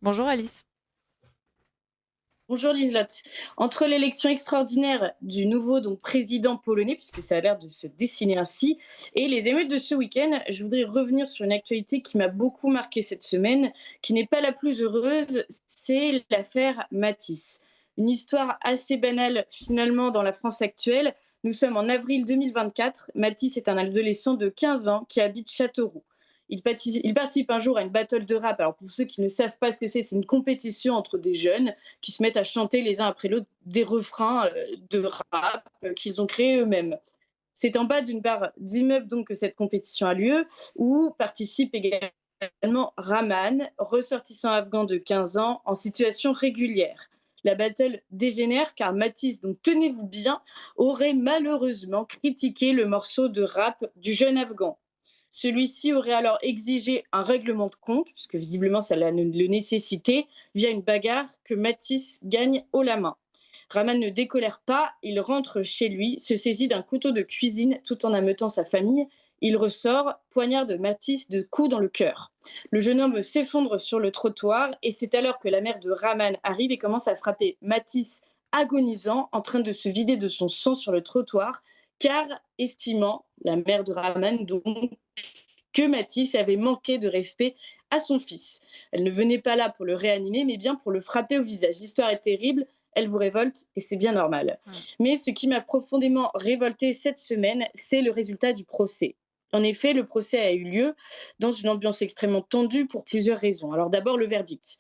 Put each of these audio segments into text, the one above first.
Bonjour Alice. Bonjour Liselotte. Entre l'élection extraordinaire du nouveau président polonais, puisque ça a l'air de se dessiner ainsi, et les émeutes de ce week-end, je voudrais revenir sur une actualité qui m'a beaucoup marquée cette semaine, qui n'est pas la plus heureuse, c'est l'affaire Matisse. Une histoire assez banale finalement dans la France actuelle. Nous sommes en avril 2024. Matisse est un adolescent de 15 ans qui habite Châteauroux. Il participe un jour à une battle de rap. Alors pour ceux qui ne savent pas ce que c'est une compétition entre des jeunes qui se mettent à chanter les uns après l'autre des refrains de rap qu'ils ont créés eux-mêmes. C'est en bas d'une barre d'immeuble donc que cette compétition a lieu, où participe également Rahman, ressortissant afghan de 15 ans en situation régulière. La battle dégénère car Matisse, donc tenez-vous bien, aurait malheureusement critiqué le morceau de rap du jeune afghan. Celui-ci aurait alors exigé un règlement de compte, puisque visiblement ça le nécessitait, via une bagarre que Matisse gagne haut la main. Rahman ne décolère pas, il rentre chez lui, se saisit d'un couteau de cuisine tout en ameutant sa famille. Il ressort, poignarde Matisse de coups dans le cœur. Le jeune homme s'effondre sur le trottoir et c'est alors que la mère de Rahman arrive et commence à frapper Matisse agonisant, en train de se vider de son sang sur le trottoir, car estimant, la mère de Rahman donc, que Matisse avait manqué de respect à son fils. Elle ne venait pas là pour le réanimer, mais bien pour le frapper au visage. L'histoire est terrible, elle vous révolte et c'est bien normal. Mm. Mais ce qui m'a profondément révoltée cette semaine, c'est le résultat du procès. En effet, le procès a eu lieu dans une ambiance extrêmement tendue pour plusieurs raisons. Alors d'abord, le verdict.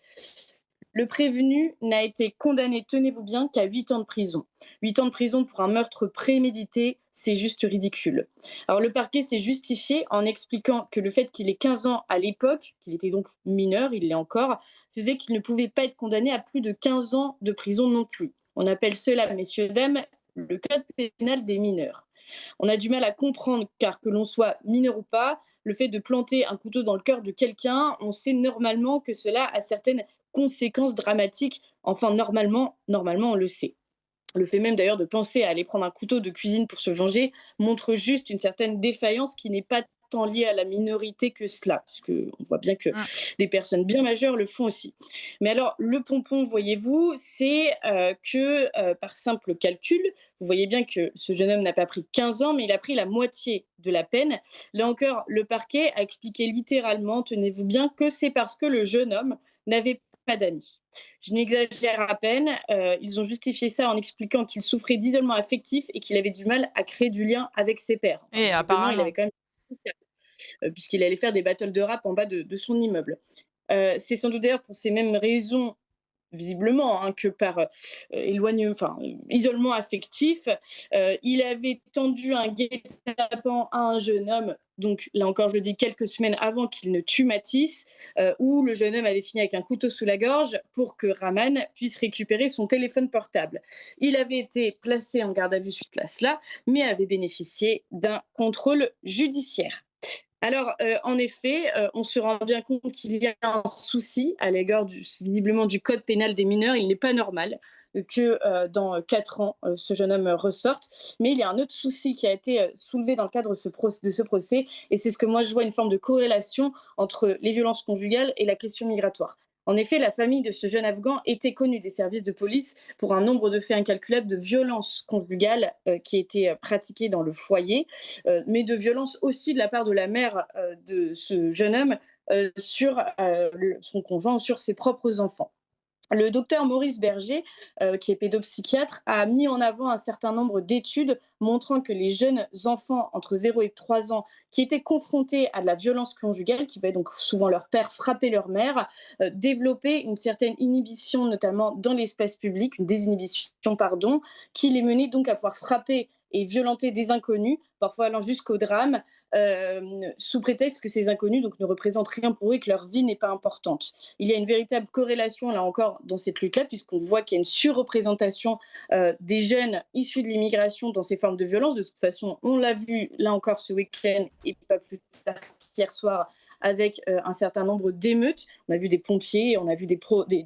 Le prévenu n'a été condamné, tenez-vous bien, qu'à 8 ans de prison. 8 ans de prison pour un meurtre prémédité, c'est juste ridicule. Alors le parquet s'est justifié en expliquant que le fait qu'il ait 15 ans à l'époque, qu'il était donc mineur, il l'est encore, faisait qu'il ne pouvait pas être condamné à plus de 15 ans de prison non plus. On appelle cela, messieurs, dames, le code pénal des mineurs. On a du mal à comprendre, car que l'on soit mineur ou pas, le fait de planter un couteau dans le cœur de quelqu'un, on sait normalement que cela a certaines conséquences dramatiques. Enfin, normalement, on le sait. Le fait même d'ailleurs de penser à aller prendre un couteau de cuisine pour se venger montre juste une certaine défaillance qui n'est pas tant liée à la minorité que cela, parce qu'on voit bien que Mm. les personnes bien majeures le font aussi. Mais alors, le pompon, voyez-vous, c'est que par simple calcul, vous voyez bien que ce jeune homme n'a pas pris 15 ans, mais il a pris la moitié de la peine. Là encore, le parquet a expliqué littéralement, tenez-vous bien, que c'est parce que le jeune homme n'avait pas d'amis. Je n'exagère à peine. Ils ont justifié ça en expliquant qu'il souffrait d'isolement affectif et qu'il avait du mal à créer du lien avec ses pairs. Enfin, Et visiblement, il avait apparemment. quand même puisqu'il allait faire des battles de rap en bas de son immeuble. C'est sans doute d'ailleurs pour ces mêmes raisons visiblement, hein, que par isolement affectif. Il avait tendu un guet-apens à un jeune homme, donc là encore, je le dis, quelques semaines avant qu'il ne tue Matisse, où le jeune homme avait fini avec un couteau sous la gorge pour que Rahman puisse récupérer son téléphone portable. Il avait été placé en garde à vue suite à cela, mais avait bénéficié d'un contrôle judiciaire. Alors, en effet, on se rend bien compte qu'il y a un souci à l'égard visiblement du code pénal des mineurs. Il n'est pas normal que dans 4 ans, ce jeune homme ressorte. Mais il y a un autre souci qui a été soulevé dans le cadre de ce procès, et c'est ce que moi je vois, une forme de corrélation entre les violences conjugales et la question migratoire. En effet, la famille de ce jeune Afghan était connue des services de police pour un nombre de faits incalculables de violences conjugales qui étaient pratiquées dans le foyer, mais de violence aussi de la part de la mère de ce jeune homme sur son conjoint, sur ses propres enfants. Le docteur Maurice Berger, qui est pédopsychiatre, a mis en avant un certain nombre d'études montrant que les jeunes enfants entre 0 et 3 ans qui étaient confrontés à de la violence conjugale, qui voyaient donc souvent leur père frapper leur mère, développaient une certaine inhibition, notamment dans l'espace public, une désinhibition, pardon, qui les menait donc à pouvoir frapper et violenter des inconnus, parfois allant jusqu'au drame, sous prétexte que ces inconnus donc, ne représentent rien pour eux et que leur vie n'est pas importante. Il y a une véritable corrélation, là encore, dans cette lutte-là, puisqu'on voit qu'il y a une surreprésentation des jeunes issus de l'immigration dans ces formes de violence. De toute façon, on l'a vu, là encore, ce week-end, et pas plus tard qu'hier soir, avec un certain nombre d'émeutes. On a vu des pompiers, on a vu des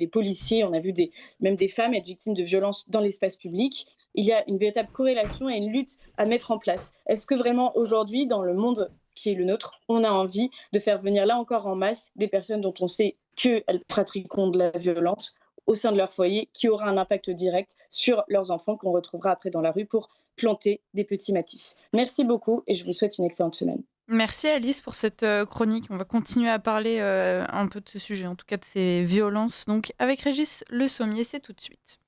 policiers, on a vu même des femmes être victimes de violences dans l'espace public. Il y a une véritable corrélation et une lutte à mettre en place. Est-ce que vraiment aujourd'hui, dans le monde qui est le nôtre, on a envie de faire venir là encore en masse des personnes dont on sait qu'elles pratiqueront de la violence au sein de leur foyer, qui aura un impact direct sur leurs enfants qu'on retrouvera après dans la rue pour planter des petits Matisse. Merci beaucoup et je vous souhaite une excellente semaine. Merci Alice pour cette chronique. On va continuer à parler un peu de ce sujet, en tout cas de ces violences. Donc avec Régis Le Sommier, c'est tout de suite.